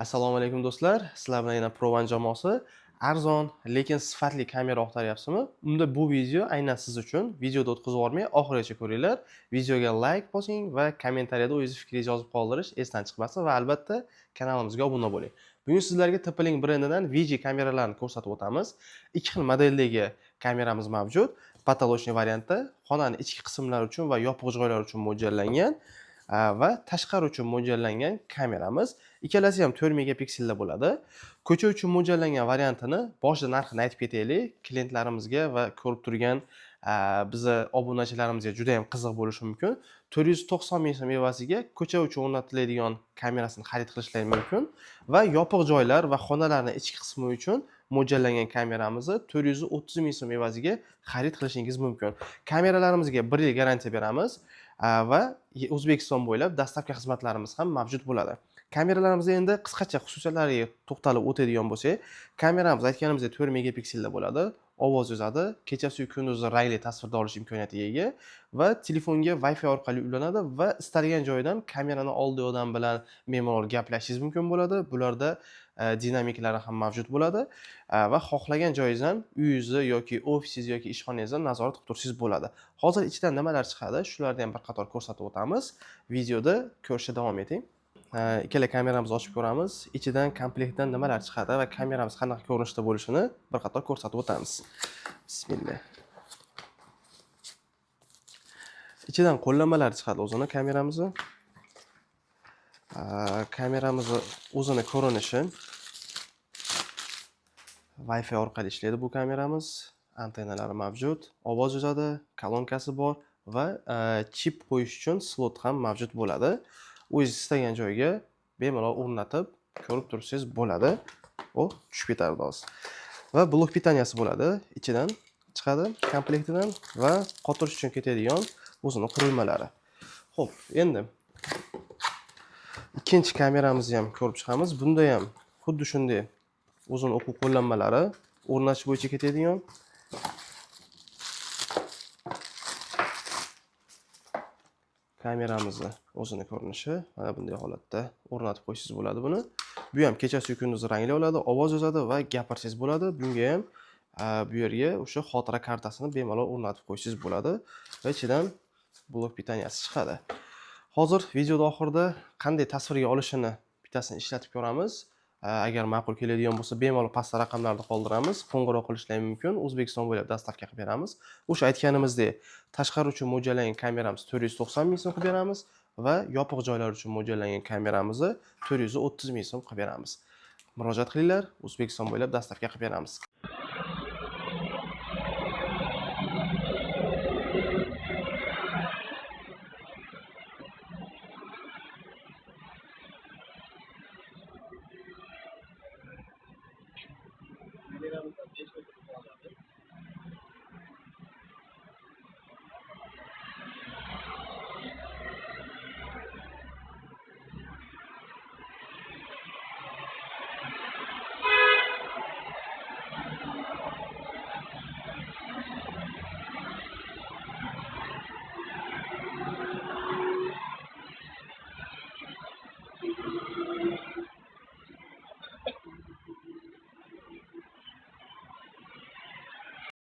Assalomu alaykum do'stlar. Sizlar bilan yana Provan jamoasi arzon, lekin sifatli kamera oqtaryapsizmi? Unda bu video aynan siz uchun. Videoni o'tkazib yubormay oxirigacha ko'ringlar. Videoga like bosing va kommentariyada o'zingiz fikringizni yozib qoldirish esdan chiqmasin va albatta kanalimizga obuna bo'ling. Bugun sizlarga TP-Link brendidan VG kameralarni ko'rsatib o'tamiz. Ikki xil modeldagi kameramiz mavjud. Patolochniy variantda xonaning ichki qismlari uchun va yopiq joylar uchun mo'ljallangan va tashqari uchun mo'ljallangan kameramiz. Ikkalasi ham 4 megapikselda bo'ladi. Ko'cha uchun mo'ljallangan variantini boshida narxini aytib ketaylik. Klientlarimizga va ko'rib turgan bizni obunachilarimizga juda ham qiziq bo'lishi mumkin. 490 ming so'm evaziga ko'cha uchun o'rnatiladigan kamerasini xarid qilishlari mumkin va yopiq joylar va xonalarning ichki qismi uchun mo'ljallangan kameramizni 430 ming so'm evaziga xarid qilishingiz mumkin. Kameralarimizga 1 yil garantiya beramiz va O'zbekiston bo'ylab dastavka xizmatlarimiz ham mavjud bo'ladi. Kameralarimizni endi qisqacha xususiyatlariga to'xtalib o'tadigan bo'lsak, kameramiz aytganimizdek 4 megapikselda bo'ladi. Ovoz yozadi, kechasi kunduzi rangli tasvirda olish imkoniyatiga ega va telefonga Wi-Fi orqali ulanadi va istalgan joydan kamerani oldiq odam bilan bemalol gaplashishingiz mumkin bo'ladi. Bularda dinamiklari ham mavjud bo'ladi va xohlagan joyingizdan uyingizni yoki ofisingizni yoki ishxonangizdan nazorat qilib turishingiz bo'ladi. Hozir ichidan nimalar chiqadi, shularni ham bir qator ko'rsatib o'tamiz. Videoda ko'rishda davom eting. Ikkala kameramizni ochib ko'ramiz. Ichidan komplektdan nimalar chiqadi va kameramiz qanaqa ko'rinishda bo'lishini bir qator ko'rsatib o'tamiz. Bismillah. Ichidan qo'llanmalar chiqadi o'zini kameramizni. Kameramizni o'zini ko'rinishi Wi-Fi orqali ishlaydi bu kameramiz. Antennalari mavjud, ovoz yozadi, kolonkasi bor va chip qo'yish uchun slot ham mavjud bo'ladi. O'zingiz istagan joyga bemalol o'rnatib ko'rib tursangiz bo'ladi. O tushib ketadi hozir. Va blok pitaniyasi bo'ladi. Ichidan chiqadi komplektidan va qotirish uchun ketadigan o'zini qurilmalari. Xo'p, endi ikkinchi kameramizni ham ko'rib chiqamiz. Bunda ham xuddi shunday o'zini o'quv qo'llanmalari o'rnatish bo'yicha ketadigan. Kameramizni o'zini ko'rinishi mana bunday holatda o'rnatib qo'ysangiz bo'ladi buni. Bu ham kechasi kunduzi rangli oladi, ovoz yozadi va gapirsangiz bo'ladi. Bunga ham bu yerga o'sha xotira kartasini bemalol o'rnatib qo'ysangiz bo'ladi va ichidan blok pitaniyasi chiqadi. Hozir videoda oxirida qanday tasvirga olishini bittasini ishlatib ko'ramiz. Agar ma'qul keladigan bo'lsa, bemalol pastda raqamlarni qoldiramiz. Qo'ng'iroq qilishlar mumkin. O'zbekiston bo'ylab dastavka qilib beramiz. O'sha aytganimizdek, tashqari uchun mo'ljallangan kameramiz 490 ming so'm qilib beramiz va yopiq joylar uchun mo'ljallangan kameramizni 430 ming so'm qilib beramiz. Murojaat qilinglar, O'zbekiston bo'ylab dastavka qilib beramiz.